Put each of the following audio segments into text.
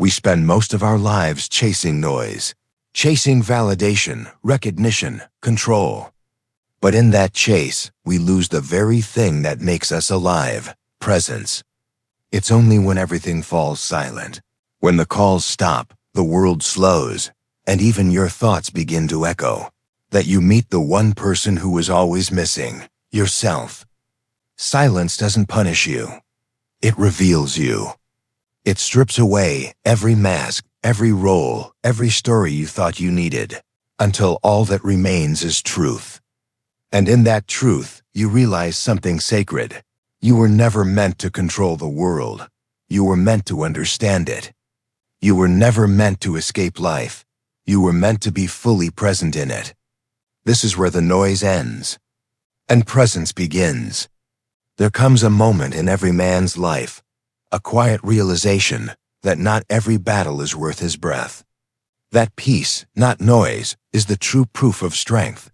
We spend most of our lives chasing noise, chasing validation, recognition, control. But in that chase, we lose the very thing that makes us alive, presence. It's only when everything falls silent, when the calls stop, the world slows, and even your thoughts begin to echo, that you meet the one person who was always missing, yourself. Silence doesn't punish you. It reveals you. It strips away every mask, every role, every story you thought you needed, until all that remains is truth. And in that truth, you realize something sacred. You were never meant to control the world. You were meant to understand it. You were never meant to escape life. You were meant to be fully present in it. This is where the noise ends, and presence begins. There comes a moment in every man's life, a quiet realization that not every battle is worth his breath. That peace, not noise, is the true proof of strength.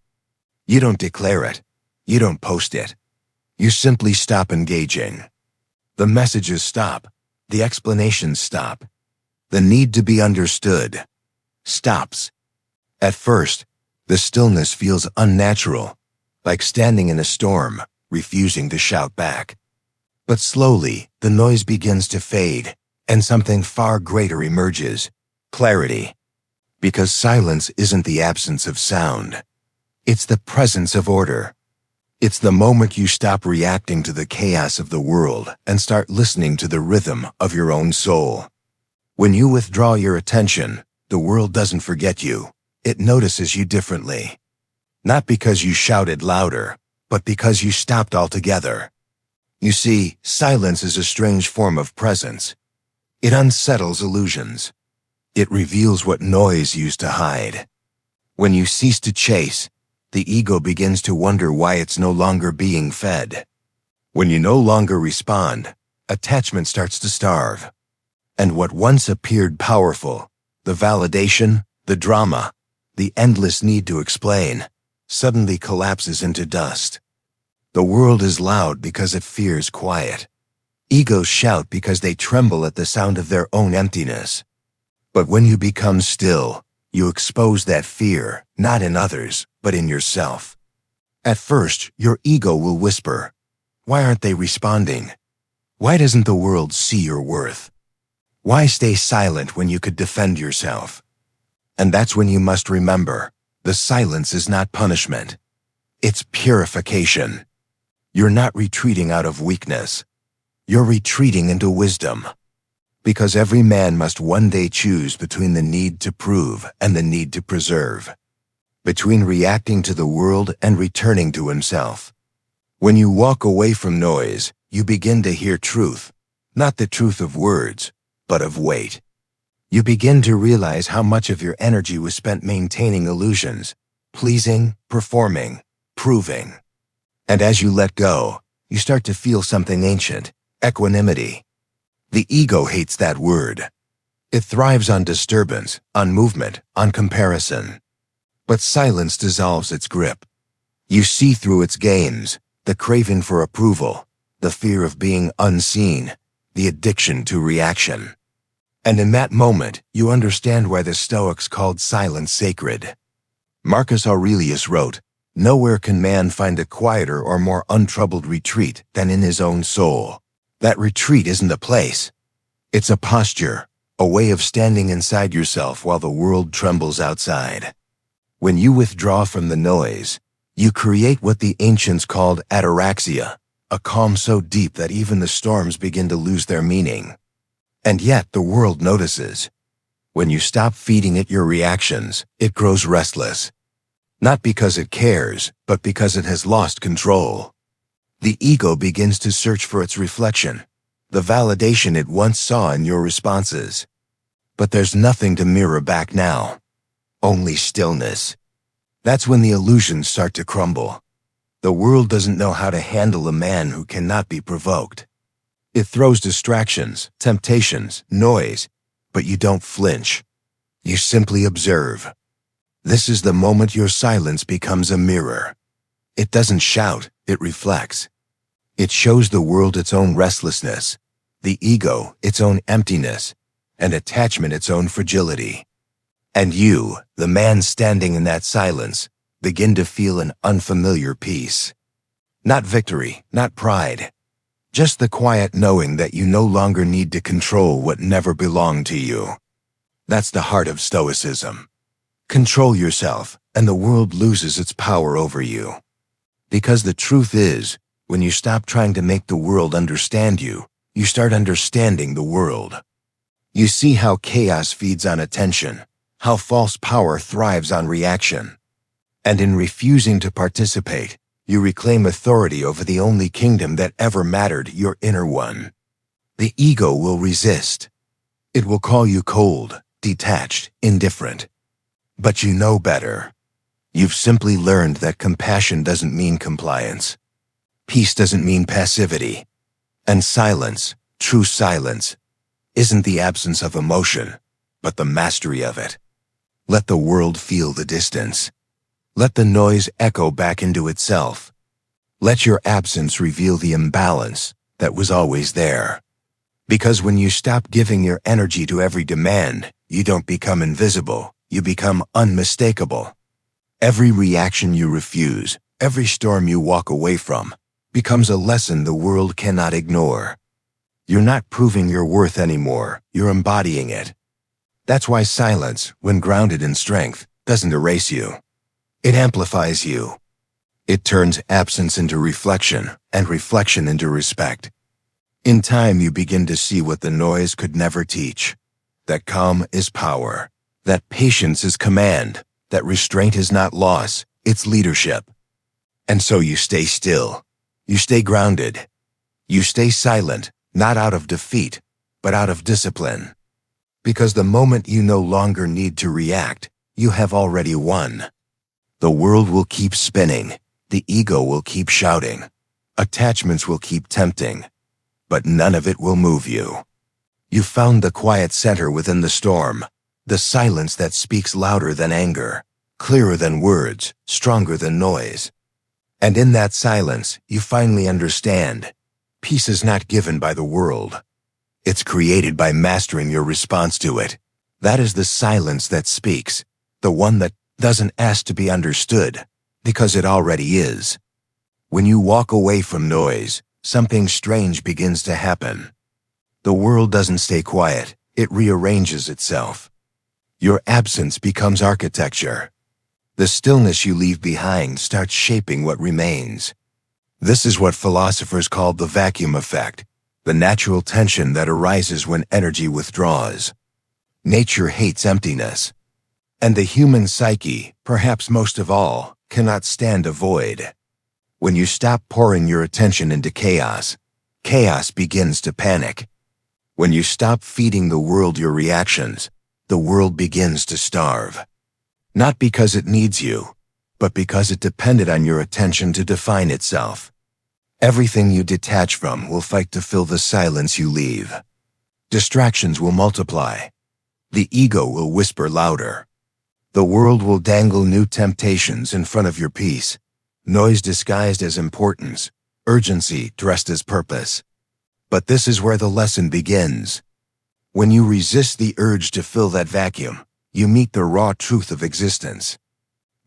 You don't declare it. You don't post it. You simply stop engaging. The messages stop. The explanations stop. The need to be understood stops. At first, the stillness feels unnatural, like standing in a storm, refusing to shout back. But slowly, the noise begins to fade, and something far greater emerges: clarity. Because silence isn't the absence of sound. It's the presence of order. It's the moment you stop reacting to the chaos of the world and start listening to the rhythm of your own soul. When you withdraw your attention, the world doesn't forget you. It notices you differently. Not because you shouted louder, but because you stopped altogether. You see, silence is a strange form of presence. It unsettles illusions. It reveals what noise used to hide. When you cease to chase, the ego begins to wonder why it's no longer being fed. When you no longer respond, attachment starts to starve. And what once appeared powerful, the validation, the drama, the endless need to explain, suddenly collapses into dust. The world is loud because it fears quiet. Egos shout because they tremble at the sound of their own emptiness. But when you become still, you expose that fear, not in others, but in yourself. At first, your ego will whisper, "Why aren't they responding? Why doesn't the world see your worth? Why stay silent when you could defend yourself?" And that's when you must remember, the silence is not punishment. It's purification. You're not retreating out of weakness. You're retreating into wisdom. Because every man must one day choose between the need to prove and the need to preserve. Between reacting to the world and returning to himself. When you walk away from noise, you begin to hear truth. Not the truth of words, but of weight. You begin to realize how much of your energy was spent maintaining illusions, pleasing, performing, proving. And as you let go, you start to feel something ancient: equanimity. The ego hates that word. It thrives on disturbance, on movement, on comparison. But silence dissolves its grip. You see through its games, the craving for approval, the fear of being unseen, the addiction to reaction. And in that moment, you understand why the Stoics called silence sacred. Marcus Aurelius wrote, "Nowhere can man find a quieter or more untroubled retreat than in his own soul." That retreat isn't a place. It's a posture, a way of standing inside yourself while the world trembles outside. When you withdraw from the noise, you create what the ancients called ataraxia, a calm so deep that even the storms begin to lose their meaning. And yet the world notices. When you stop feeding it your reactions, it grows restless. Not because it cares, but because it has lost control. The ego begins to search for its reflection, the validation it once saw in your responses. But there's nothing to mirror back now. Only stillness. That's when the illusions start to crumble. The world doesn't know how to handle a man who cannot be provoked. It throws distractions, temptations, noise, but you don't flinch. You simply observe. This is the moment your silence becomes a mirror. It doesn't shout, it reflects. It shows the world its own restlessness, the ego its own emptiness, and attachment its own fragility. And you, the man standing in that silence, begin to feel an unfamiliar peace. Not victory, not pride, just the quiet knowing that you no longer need to control what never belonged to you. That's the heart of Stoicism. Control yourself, and the world loses its power over you. Because the truth is, when you stop trying to make the world understand you, you start understanding the world. You see how chaos feeds on attention, how false power thrives on reaction. And in refusing to participate, you reclaim authority over the only kingdom that ever mattered, your inner one. The ego will resist. It will call you cold, detached, indifferent. But you know better. You've simply learned that compassion doesn't mean compliance. Peace doesn't mean passivity. And silence, true silence, isn't the absence of emotion, but the mastery of it. Let the world feel the distance. Let the noise echo back into itself. Let your absence reveal the imbalance that was always there. Because when you stop giving your energy to every demand, you don't become invisible, you become unmistakable. Every reaction you refuse, every storm you walk away from, becomes a lesson the world cannot ignore. You're not proving your worth anymore, you're embodying it. That's why silence, when grounded in strength, doesn't erase you. It amplifies you. It turns absence into reflection, and reflection into respect. In time, you begin to see what the noise could never teach. That calm is power. That patience is command. That restraint is not loss, it's leadership. And so you stay still. You stay grounded. You stay silent, not out of defeat, but out of discipline. Because the moment you no longer need to react, you have already won. The world will keep spinning. The ego will keep shouting. Attachments will keep tempting. But none of it will move you. You found the quiet center within the storm, the silence that speaks louder than anger, clearer than words, stronger than noise. And in that silence, you finally understand. Peace is not given by the world. It's created by mastering your response to it. That is the silence that speaks, the one that doesn't ask to be understood, because it already is. When you walk away from noise, something strange begins to happen. The world doesn't stay quiet, it rearranges itself. Your absence becomes architecture. The stillness you leave behind starts shaping what remains. This is what philosophers call the vacuum effect, the natural tension that arises when energy withdraws. Nature hates emptiness. And the human psyche, perhaps most of all, cannot stand a void. When you stop pouring your attention into chaos, chaos begins to panic. When you stop feeding the world your reactions, the world begins to starve. Not because it needs you, but because it depended on your attention to define itself. Everything you detach from will fight to fill the silence you leave. Distractions will multiply. The ego will whisper louder. The world will dangle new temptations in front of your peace, noise disguised as importance, urgency dressed as purpose. But this is where the lesson begins. When you resist the urge to fill that vacuum, you meet the raw truth of existence.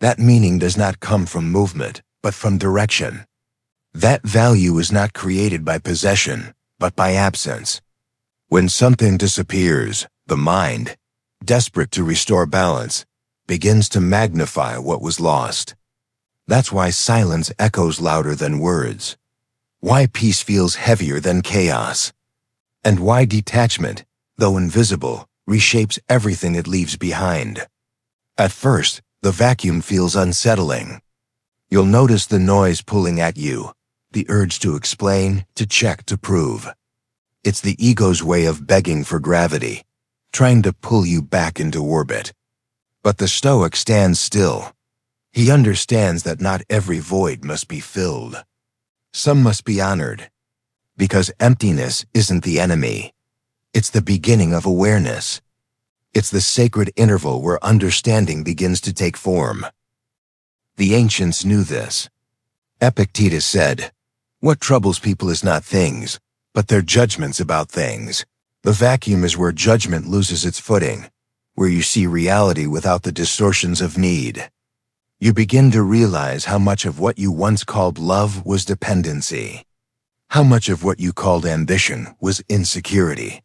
That meaning does not come from movement, but from direction. That value is not created by possession, but by absence. When something disappears, the mind, desperate to restore balance, begins to magnify what was lost. That's why silence echoes louder than words. Why peace feels heavier than chaos. And why detachment, though invisible, reshapes everything it leaves behind. At first, the vacuum feels unsettling. You'll notice the noise pulling at you, the urge to explain, to check, to prove. It's the ego's way of begging for gravity, trying to pull you back into orbit. But the Stoic stands still. He understands that not every void must be filled. Some must be honored. Because emptiness isn't the enemy. It's the beginning of awareness. It's the sacred interval where understanding begins to take form. The ancients knew this. Epictetus said, "What troubles people is not things, but their judgments about things." The vacuum is where judgment loses its footing, where you see reality without the distortions of need. You begin to realize how much of what you once called love was dependency, how much of what you called ambition was insecurity,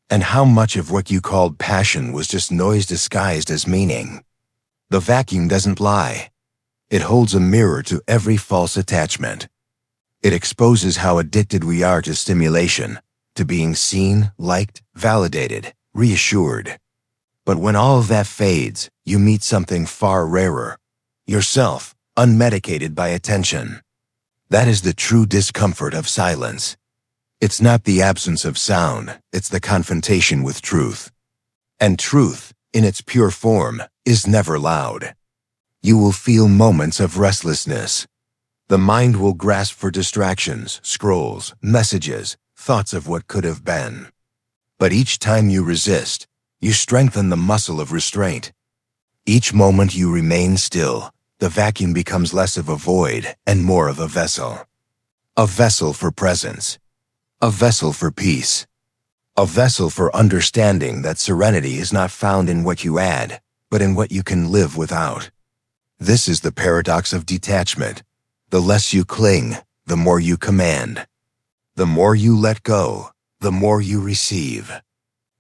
and how much of what you called passion was just noise disguised as meaning. The vacuum doesn't lie. It holds a mirror to every false attachment. It exposes how addicted we are to stimulation, to being seen, liked, validated, reassured. But when all of that fades, you meet something far rarer: yourself, unmedicated by attention. That is the true discomfort of silence. It's not the absence of sound, it's the confrontation with truth. And truth, in its pure form, is never loud. You will feel moments of restlessness. The mind will grasp for distractions, scrolls, messages, thoughts of what could have been. But each time you resist, you strengthen the muscle of restraint. Each moment you remain still, the vacuum becomes less of a void and more of a vessel. A vessel for presence. A vessel for peace. A vessel for understanding that serenity is not found in what you add, but in what you can live without. This is the paradox of detachment. The less you cling, the more you command. The more you let go, the more you receive.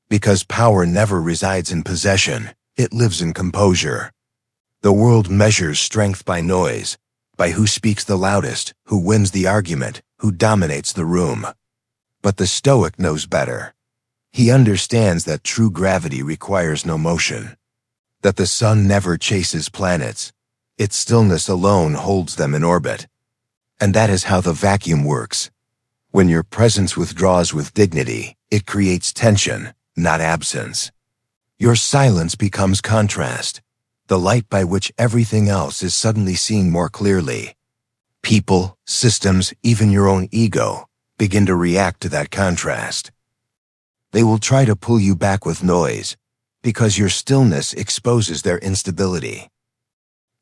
Because power never resides in possession, it lives in composure. The world measures strength by noise, by who speaks the loudest, who wins the argument, who dominates the room. But the Stoic knows better. He understands that true gravity requires no motion, that the sun never chases planets. Its stillness alone holds them in orbit. And that is how the vacuum works. When your presence withdraws with dignity, it creates tension, not absence. Your silence becomes contrast, the light by which everything else is suddenly seen more clearly. People, systems, even your own ego begin to react to that contrast. They will try to pull you back with noise, because your stillness exposes their instability.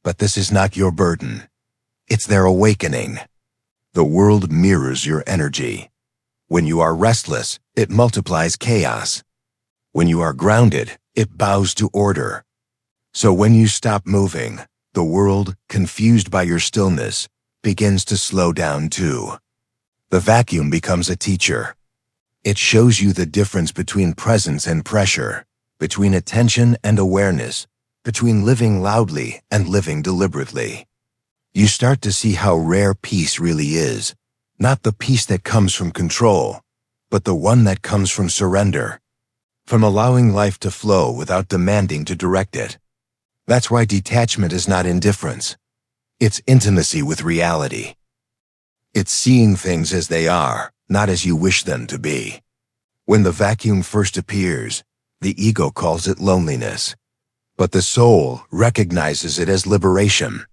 But this is not your burden. It's their awakening. The world mirrors your energy. When you are restless, it multiplies chaos. When you are grounded, it bows to order. So when you stop moving, the world, confused by your stillness, begins to slow down too. The vacuum becomes a teacher. It shows you the difference between presence and pressure, between attention and awareness, between living loudly and living deliberately. You start to see how rare peace really is, not the peace that comes from control, but the one that comes from surrender, from allowing life to flow without demanding to direct it. That's why detachment is not indifference. It's intimacy with reality. It's seeing things as they are, not as you wish them to be. When the vacuum first appears, the ego calls it loneliness, but the soul recognizes it as liberation.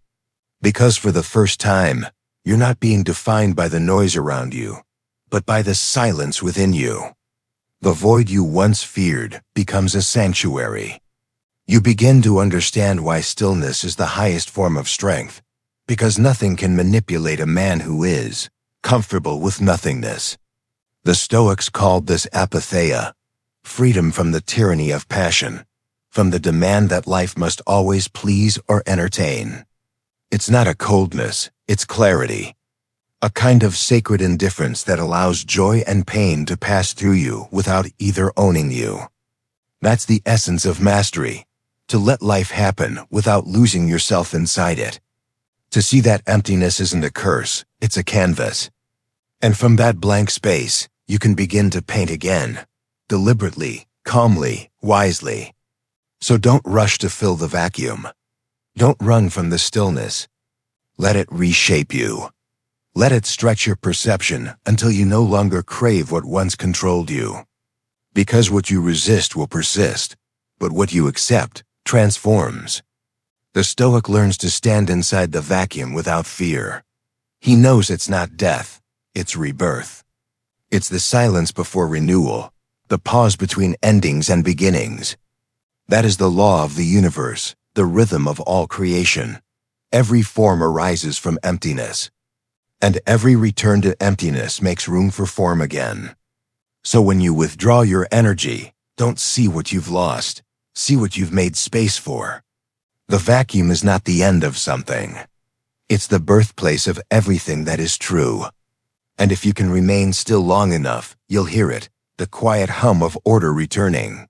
Because for the first time, you're not being defined by the noise around you, but by the silence within you. The void you once feared becomes a sanctuary. You begin to understand why stillness is the highest form of strength, because nothing can manipulate a man who is comfortable with nothingness. The Stoics called this apatheia, freedom from the tyranny of passion, from the demand that life must always please or entertain. It's not a coldness, it's clarity, a kind of sacred indifference that allows joy and pain to pass through you without either owning you. That's the essence of mastery, to let life happen without losing yourself inside it. To see that emptiness isn't a curse, it's a canvas. And from that blank space, you can begin to paint again, deliberately, calmly, wisely. So don't rush to fill the vacuum. Don't run from the stillness. Let it reshape you. Let it stretch your perception until you no longer crave what once controlled you. Because what you resist will persist, but what you accept transforms. The Stoic learns to stand inside the vacuum without fear. He knows it's not death, it's rebirth. It's the silence before renewal, the pause between endings and beginnings. That is the law of the universe, the rhythm of all creation. Every form arises from emptiness, and every return to emptiness makes room for form again. So when you withdraw your energy, don't see what you've lost. See what you've made space for. The vacuum is not the end of something. It's the birthplace of everything that is true. And if you can remain still long enough, you'll hear it, the quiet hum of order returning.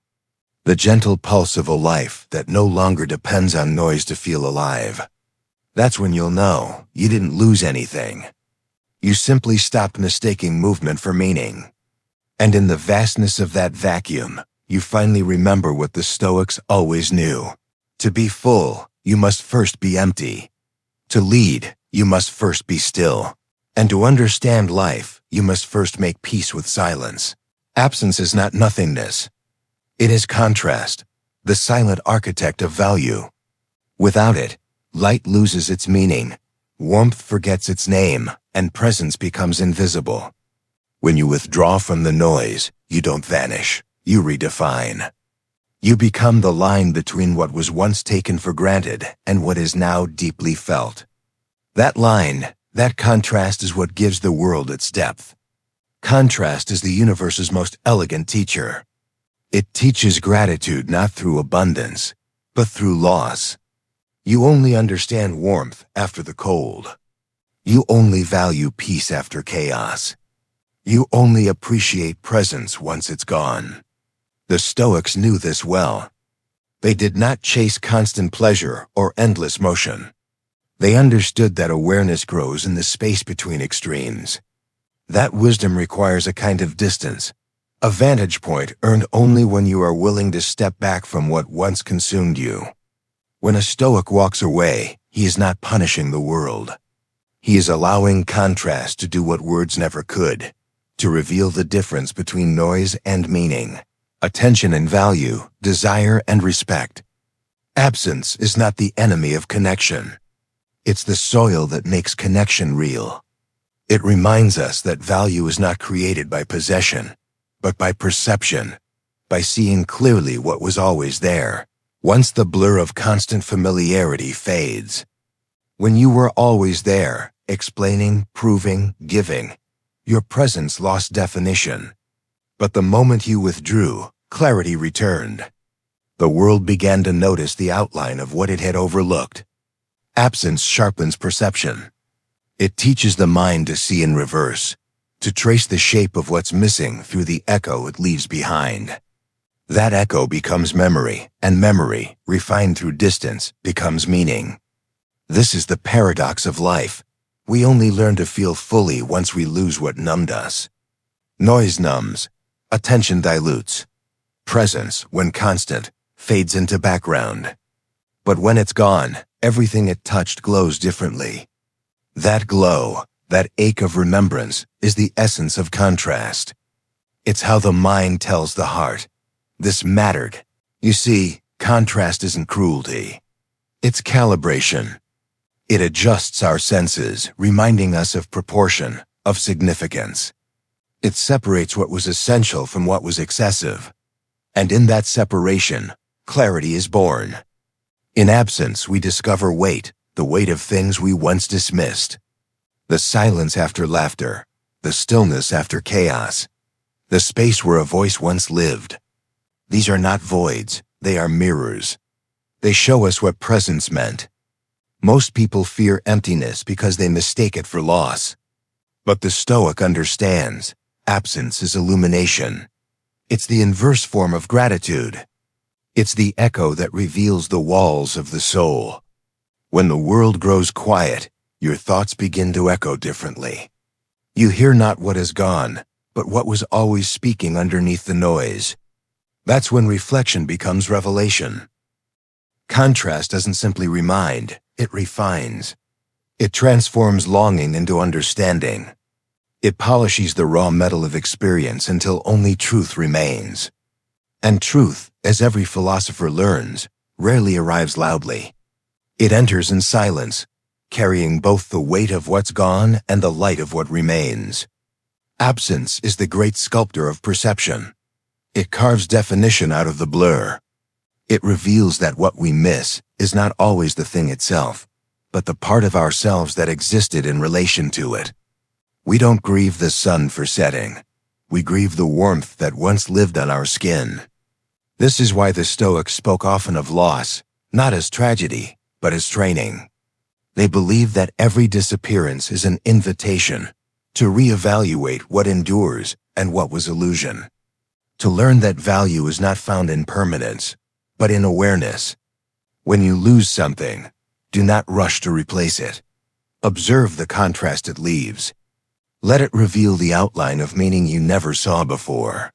The gentle pulse of a life that no longer depends on noise to feel alive. That's when you'll know you didn't lose anything. You simply stopped mistaking movement for meaning. And in the vastness of that vacuum, you finally remember what the Stoics always knew. To be full, you must first be empty. To lead, you must first be still. And to understand life, you must first make peace with silence. Absence is not nothingness. It is contrast, the silent architect of value. Without it, light loses its meaning, warmth forgets its name, and presence becomes invisible. When you withdraw from the noise, you don't vanish, you redefine. You become the line between what was once taken for granted and what is now deeply felt. That line, that contrast is what gives the world its depth. Contrast is the universe's most elegant teacher. It teaches gratitude not through abundance, but through loss. You only understand warmth after the cold. You only value peace after chaos. You only appreciate presence once it's gone. The Stoics knew this well. They did not chase constant pleasure or endless motion. They understood that awareness grows in the space between extremes. That wisdom requires a kind of distance, a vantage point earned only when you are willing to step back from what once consumed you. When a Stoic walks away, he is not punishing the world. He is allowing contrast to do what words never could, to reveal the difference between noise and meaning, attention and value, desire and respect. Absence is not the enemy of connection. It's the soil that makes connection real. It reminds us that value is not created by possession, but by perception, by seeing clearly what was always there, once the blur of constant familiarity fades. When you were always there, explaining, proving, giving, your presence lost definition. But the moment you withdrew, clarity returned. The world began to notice the outline of what it had overlooked. Absence sharpens perception. It teaches the mind to see in reverse, to trace the shape of what's missing through the echo it leaves behind. That echo becomes memory, and memory, refined through distance, becomes meaning. This is the paradox of life. We only learn to feel fully once we lose what numbed us. Noise numbs. Attention dilutes. Presence, when constant, fades into background. But when it's gone, everything it touched glows differently. That glow, that ache of remembrance, is the essence of contrast. It's how the mind tells the heart, this mattered. You see, contrast isn't cruelty. It's calibration. It adjusts our senses, reminding us of proportion, of significance. It separates what was essential from what was excessive. And in that separation, clarity is born. In absence, we discover weight, the weight of things we once dismissed. The silence after laughter, the stillness after chaos, the space where a voice once lived. These are not voids, they are mirrors. They show us what presence meant. Most people fear emptiness because they mistake it for loss. But the Stoic understands, absence is illumination. It's the inverse form of gratitude. It's the echo that reveals the walls of the soul. When the world grows quiet, your thoughts begin to echo differently. You hear not what is gone, but what was always speaking underneath the noise. That's when reflection becomes revelation. Contrast doesn't simply remind, it refines. It transforms longing into understanding. It polishes the raw metal of experience until only truth remains. And truth, as every philosopher learns, rarely arrives loudly. It enters in silence, carrying both the weight of what's gone and the light of what remains. Absence is the great sculptor of perception. It carves definition out of the blur. It reveals that what we miss is not always the thing itself, but the part of ourselves that existed in relation to it. We don't grieve the sun for setting. we grieve the warmth that once lived on our skin. This is why the Stoics spoke often of loss, not as tragedy, but as training. They believed that every disappearance is an invitation to reevaluate what endures and what was illusion. To learn that value is not found in permanence, but in awareness. When you lose something, do not rush to replace it. Observe the contrast it leaves. Let it reveal the outline of meaning you never saw before.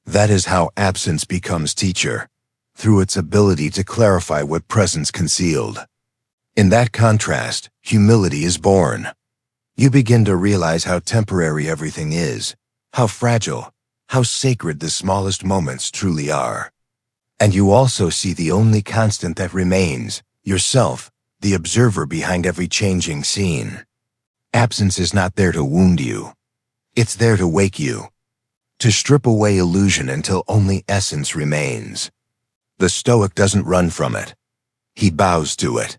That is how absence becomes teacher, through its ability to clarify what presence concealed. In that contrast, humility is born. You begin to realize how temporary everything is, how fragile, how sacred the smallest moments truly are. And you also see the only constant that remains, yourself, the observer behind every changing scene. Absence is not there to wound you. It's there to wake you, to strip away illusion until only essence remains. The Stoic doesn't run from it. He bows to it,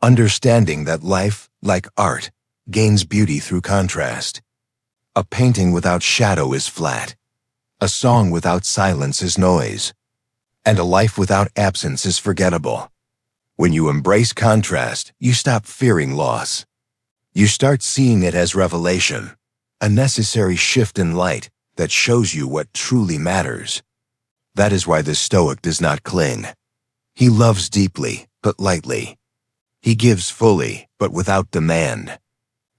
understanding that life, like art, gains beauty through contrast. A painting without shadow is flat. A song without silence is noise. And a life without absence is forgettable. When you embrace contrast, you stop fearing loss. You start seeing it as revelation, a necessary shift in light that shows you what truly matters. That is why the Stoic does not cling. He loves deeply, but lightly. He gives fully, but without demand.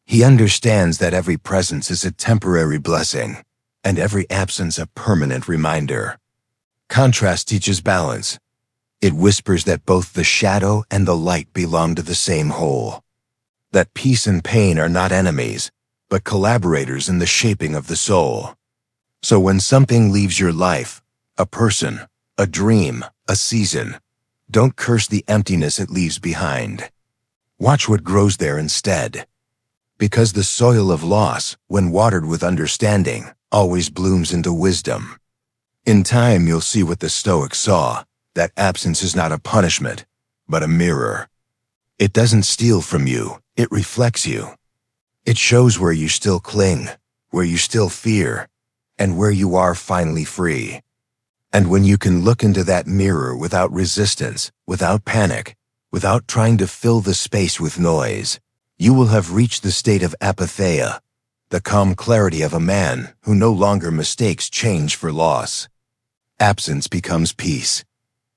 He understands that every presence is a temporary blessing, and every absence a permanent reminder. Contrast teaches balance. It whispers that both the shadow and the light belong to the same whole. That peace and pain are not enemies, but collaborators in the shaping of the soul. So when something leaves your life, a person, a dream, a season, don't curse the emptiness it leaves behind. Watch what grows there instead. Because the soil of loss, when watered with understanding, always blooms into wisdom. In time you'll see what the Stoics saw, that absence is not a punishment, but a mirror. It doesn't steal from you, it reflects you. It shows where you still cling, where you still fear, and where you are finally free. And when you can look into that mirror without resistance, without panic, without trying to fill the space with noise, you will have reached the state of apatheia, the calm clarity of a man who no longer mistakes change for loss. Absence becomes peace.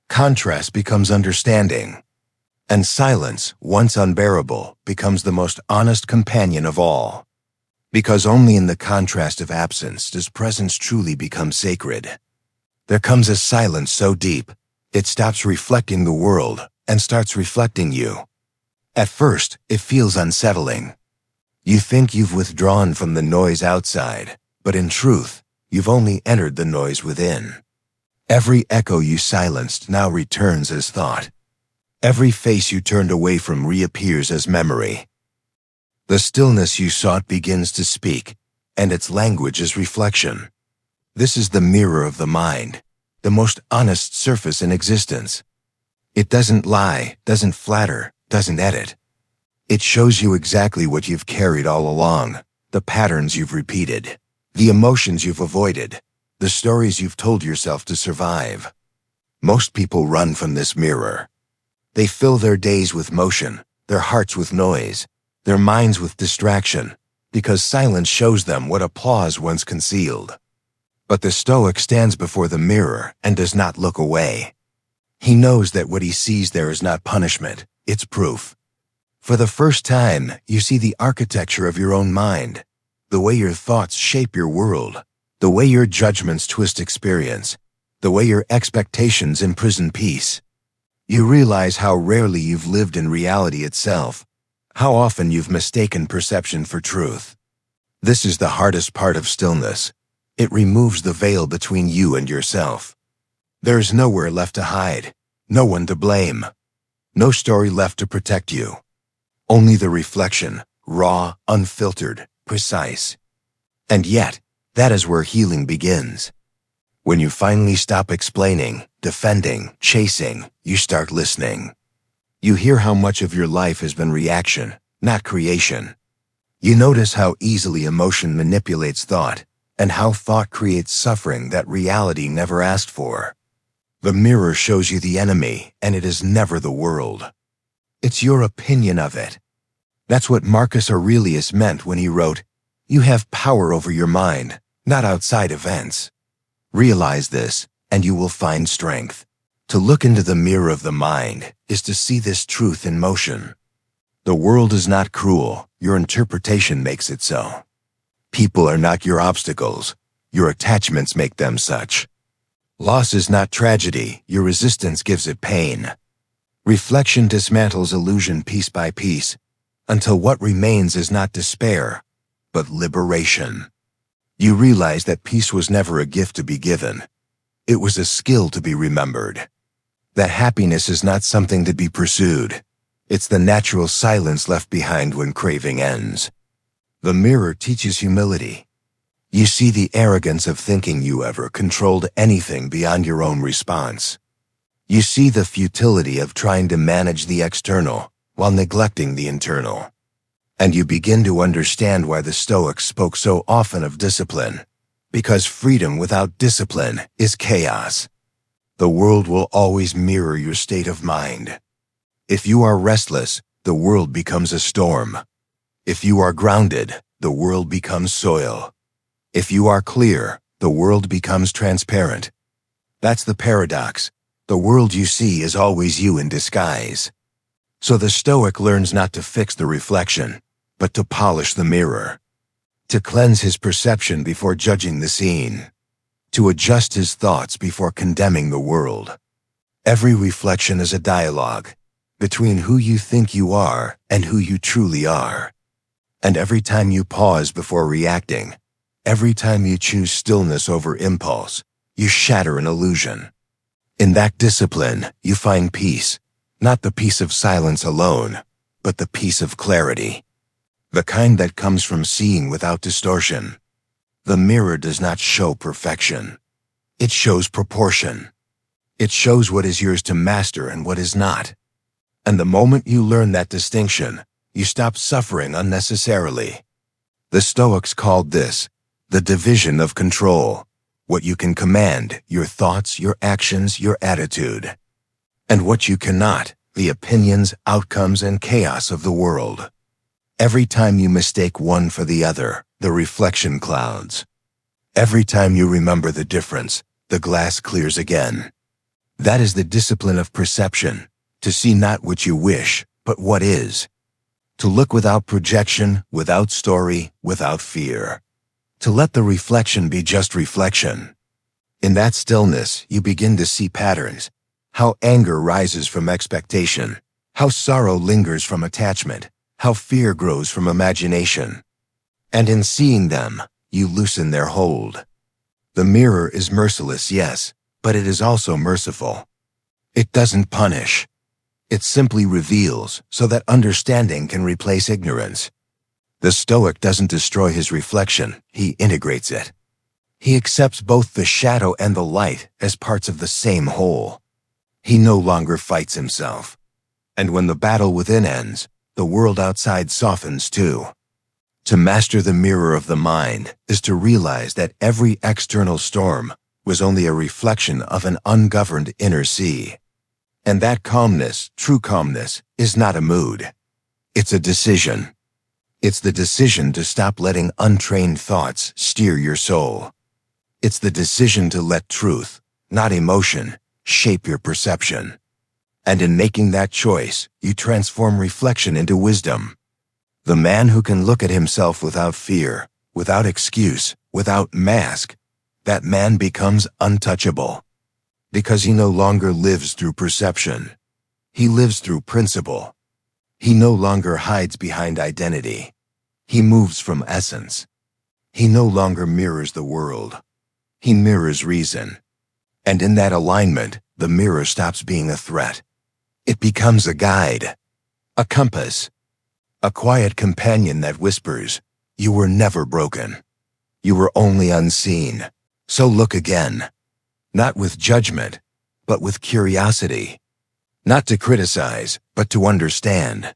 Contrast becomes understanding. And silence, once unbearable, becomes the most honest companion of all. Because only in the contrast of absence does presence truly become sacred. There comes a silence so deep, it stops reflecting the world and starts reflecting you. At first, it feels unsettling. You think you've withdrawn from the noise outside, but in truth, you've only entered the noise within. Every echo you silenced now returns as thought. Every face you turned away from reappears as memory. The stillness you sought begins to speak, and its language is reflection. This is the mirror of the mind, the most honest surface in existence. It doesn't lie, doesn't flatter, doesn't edit. It shows you exactly what you've carried all along, the patterns you've repeated, the emotions you've avoided, the stories you've told yourself to survive. Most people run from this mirror. They fill their days with motion, their hearts with noise, their minds with distraction, because silence shows them what applause once concealed. But the Stoic stands before the mirror and does not look away. He knows that what he sees there is not punishment, it's proof. For the first time, you see the architecture of your own mind, the way your thoughts shape your world, the way your judgments twist experience, the way your expectations imprison peace. You realize how rarely you've lived in reality itself, how often you've mistaken perception for truth. This is the hardest part of stillness. It removes the veil between you and yourself. There is nowhere left to hide, no one to blame, no story left to protect you. Only the reflection, raw, unfiltered, precise. And yet, that is where healing begins. When you finally stop explaining, defending, chasing, you start listening. You hear how much of your life has been reaction, not creation. You notice how easily emotion manipulates thought, and how thought creates suffering that reality never asked for. The mirror shows you the enemy, and it is never the world. It's your opinion of it. That's what Marcus Aurelius meant when he wrote, "You have power over your mind, not outside events." Realize this, and you will find strength. To look into the mirror of the mind is to see this truth in motion. The world is not cruel, your interpretation makes it so. People are not your obstacles, your attachments make them such. Loss is not tragedy, your resistance gives it pain. Reflection dismantles illusion piece by piece, until what remains is not despair, but liberation. You realize that peace was never a gift to be given. It was a skill to be remembered. That happiness is not something to be pursued. It's the natural silence left behind when craving ends. The mirror teaches humility. You see the arrogance of thinking you ever controlled anything beyond your own response. You see the futility of trying to manage the external while neglecting the internal. And you begin to understand why the Stoics spoke so often of discipline, because freedom without discipline is chaos. The world will always mirror your state of mind. If you are restless, the world becomes a storm. If you are grounded, the world becomes soil. If you are clear, the world becomes transparent. That's the paradox. The world you see is always you in disguise. So the Stoic learns not to fix the reflection, but to polish the mirror, to cleanse his perception before judging the scene, to adjust his thoughts before condemning the world. Every reflection is a dialogue between who you think you are and who you truly are. And every time you pause before reacting, every time you choose stillness over impulse, you shatter an illusion. In that discipline, you find peace, not the peace of silence alone, but the peace of clarity. The kind that comes from seeing without distortion. The mirror does not show perfection. It shows proportion. It shows what is yours to master and what is not. And the moment you learn that distinction, you stop suffering unnecessarily. The Stoics called this the division of control, what you can command, your thoughts, your actions, your attitude, and what you cannot, the opinions, outcomes, and chaos of the world. Every time you mistake one for the other, the reflection clouds. Every time you remember the difference, the glass clears again. That is the discipline of perception, to see not what you wish, but what is. To look without projection, without story, without fear. To let the reflection be just reflection. In that stillness, you begin to see patterns, how anger rises from expectation, how sorrow lingers from attachment, how fear grows from imagination. And in seeing them, you loosen their hold. The mirror is merciless, yes, but it is also merciful. It doesn't punish. It simply reveals so that understanding can replace ignorance. The Stoic doesn't destroy his reflection, he integrates it. He accepts both the shadow and the light as parts of the same whole. He no longer fights himself. And when the battle within ends, the world outside softens too. To master the mirror of the mind is to realize that every external storm was only a reflection of an ungoverned inner sea. And that calmness, true calmness, is not a mood. It's a decision. It's the decision to stop letting untrained thoughts steer your soul. It's the decision to let truth, not emotion, shape your perception. And in making that choice, you transform reflection into wisdom. The man who can look at himself without fear, without excuse, without mask, that man becomes untouchable. Because he no longer lives through perception. He lives through principle. He no longer hides behind identity. He moves from essence. He no longer mirrors the world. He mirrors reason. And in that alignment, the mirror stops being a threat. It becomes a guide, a compass, a quiet companion that whispers, "You were never broken. You were only unseen. So look again." Not with judgment, but with curiosity. Not to criticize, but to understand.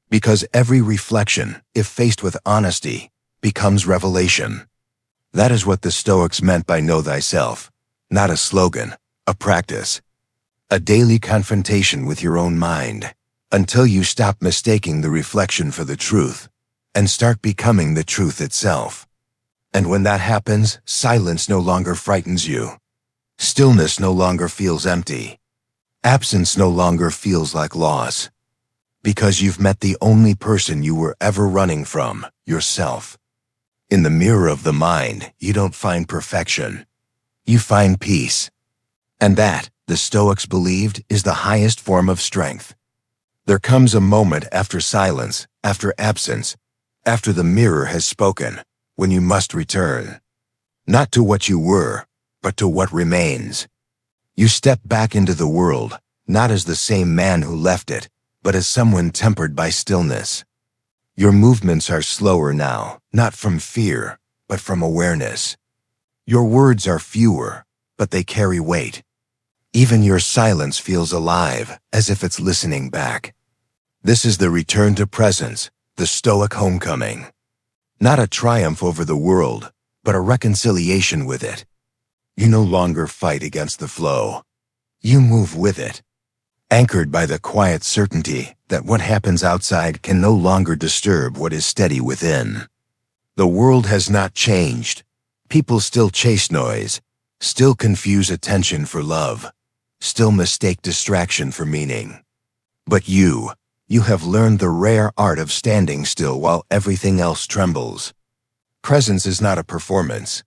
Because every reflection, if faced with honesty, becomes revelation. That is what the Stoics meant by know thyself, not a slogan, a practice, a daily confrontation with your own mind, until you stop mistaking the reflection for the truth and start becoming the truth itself. And when that happens, silence no longer frightens you. Stillness no longer feels empty. Absence no longer feels like loss. Because you've met the only person you were ever running from, yourself. In the mirror of the mind, you don't find perfection. You find peace. And that, the Stoics believed, is the highest form of strength. There comes a moment after silence, after absence, after the mirror has spoken, when you must return. Not to what you were, but to what remains. You step back into the world, not as the same man who left it, but as someone tempered by stillness. Your movements are slower now, not from fear, but from awareness. Your words are fewer, but they carry weight. Even your silence feels alive, as if it's listening back. This is the return to presence, the Stoic homecoming. Not a triumph over the world, but a reconciliation with it. You no longer fight against the flow. You move with it, anchored by the quiet certainty that what happens outside can no longer disturb what is steady within. The world has not changed. People still chase noise, still confuse attention for love, still mistake distraction for meaning. But you have learned the rare art of standing still while everything else trembles. Presence is not a performance.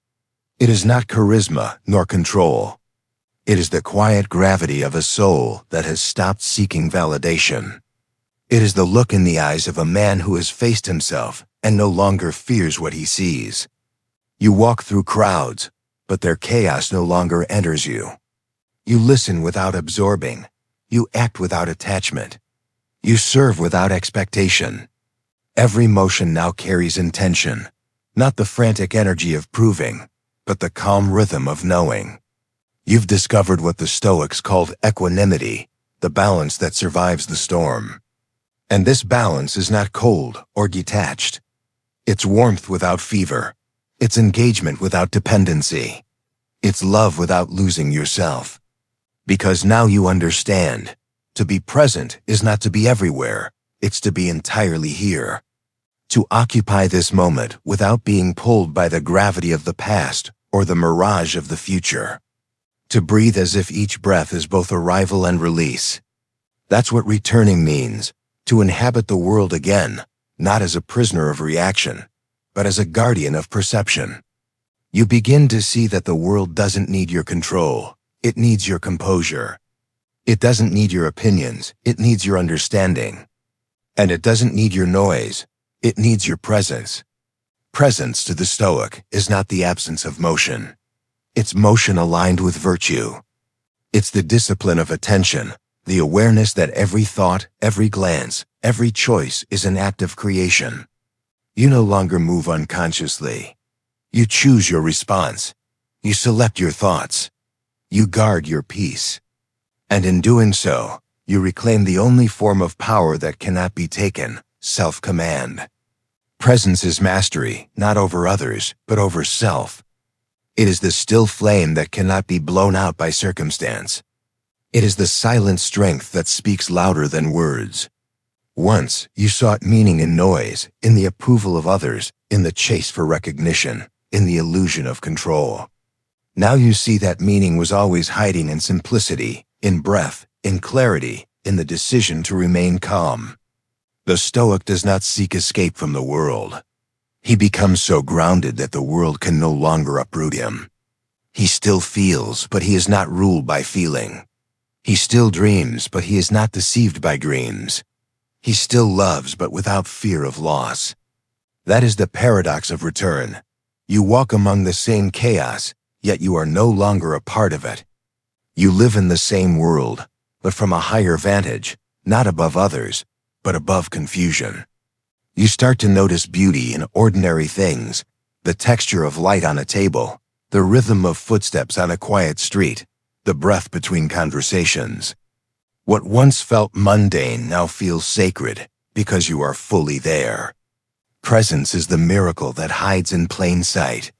It is not charisma nor control. It is the quiet gravity of a soul that has stopped seeking validation. It is the look in the eyes of a man who has faced himself and no longer fears what he sees. You walk through crowds, but their chaos no longer enters you. You listen without absorbing. You act without attachment. You serve without expectation. Every motion now carries intention, not the frantic energy of proving, but the calm rhythm of knowing. You've discovered what the Stoics called equanimity, the balance that survives the storm. And this balance is not cold or detached. It's warmth without fever. It's engagement without dependency. It's love without losing yourself. Because now you understand, to be present is not to be everywhere, it's to be entirely here. To occupy this moment without being pulled by the gravity of the past or the mirage of the future. To breathe as if each breath is both arrival and release. That's what returning means, to inhabit the world again, not as a prisoner of reaction, but as a guardian of perception. You begin to see that the world doesn't need your control, it needs your composure. It doesn't need your opinions, it needs your understanding. And it doesn't need your noise, it needs your presence. Presence to the Stoic is not the absence of motion. It's motion aligned with virtue. It's the discipline of attention, the awareness that every thought, every glance, every choice is an act of creation. You no longer move unconsciously. You choose your response. You select your thoughts. You guard your peace. And in doing so, you reclaim the only form of power that cannot be taken, self-command. Presence is mastery, not over others, but over self. It is the still flame that cannot be blown out by circumstance. It is the silent strength that speaks louder than words. Once, you sought meaning in noise, in the approval of others, in the chase for recognition, in the illusion of control. Now you see that meaning was always hiding in simplicity, in breath, in clarity, in the decision to remain calm. The Stoic does not seek escape from the world. He becomes so grounded that the world can no longer uproot him. He still feels, but he is not ruled by feeling. He still dreams, but he is not deceived by dreams. He still loves, but without fear of loss. That is the paradox of return. You walk among the same chaos, yet you are no longer a part of it. You live in the same world, but from a higher vantage, not above others, but above confusion. You start to notice beauty in ordinary things, the texture of light on a table, the rhythm of footsteps on a quiet street, the breath between conversations. What once felt mundane now feels sacred because you are fully there. Presence is the miracle that hides in plain sight.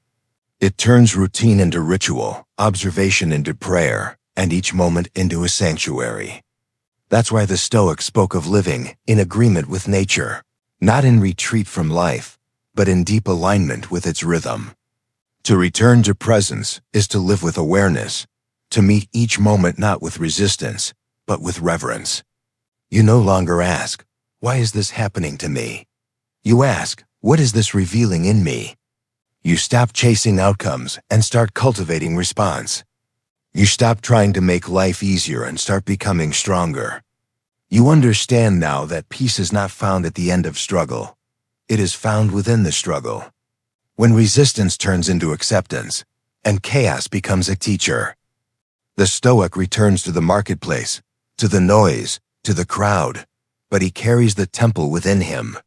It turns routine into ritual, observation into prayer, and each moment into a sanctuary. That's why the Stoics spoke of living in agreement with nature, not in retreat from life, but in deep alignment with its rhythm. To return to presence is to live with awareness, to meet each moment not with resistance, but with reverence. You no longer ask, "Why is this happening to me?" You ask, "What is this revealing in me?" You stop chasing outcomes and start cultivating response. You stop trying to make life easier and start becoming stronger. You understand now that peace is not found at the end of struggle. It is found within the struggle. When resistance turns into acceptance, and chaos becomes a teacher. The Stoic returns to the marketplace, to the noise, to the crowd, but he carries the temple within him.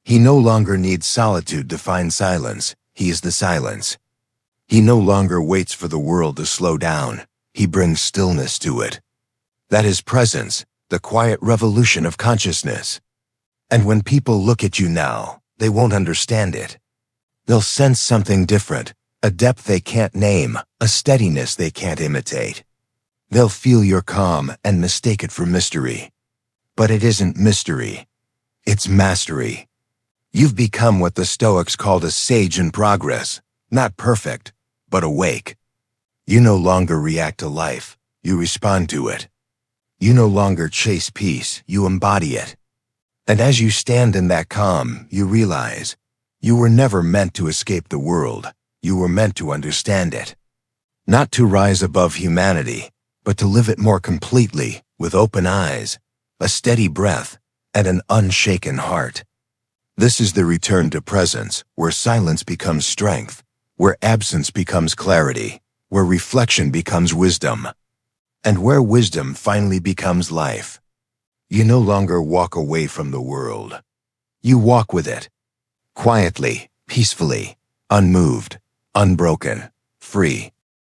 He no longer needs solitude to find silence. He is the silence. He no longer waits for the world to slow down. He brings stillness to it. That is presence, the quiet revolution of consciousness. And when people look at you now, they won't understand it. They'll sense something different, a depth they can't name, a steadiness they can't imitate. They'll feel your calm and mistake it for mystery. But it isn't mystery. It's mastery. You've become what the Stoics called a sage in progress, not perfect, but awake. You no longer react to life, you respond to it. You no longer chase peace, you embody it. And as you stand in that calm, you realize you were never meant to escape the world, you were meant to understand it. Not to rise above humanity, but to live it more completely, with open eyes, a steady breath, and an unshaken heart. This is the return to presence, where silence becomes strength, where absence becomes clarity, where reflection becomes wisdom, and where wisdom finally becomes life. You no longer walk away from the world. You walk with it, quietly, peacefully, unmoved, unbroken, free.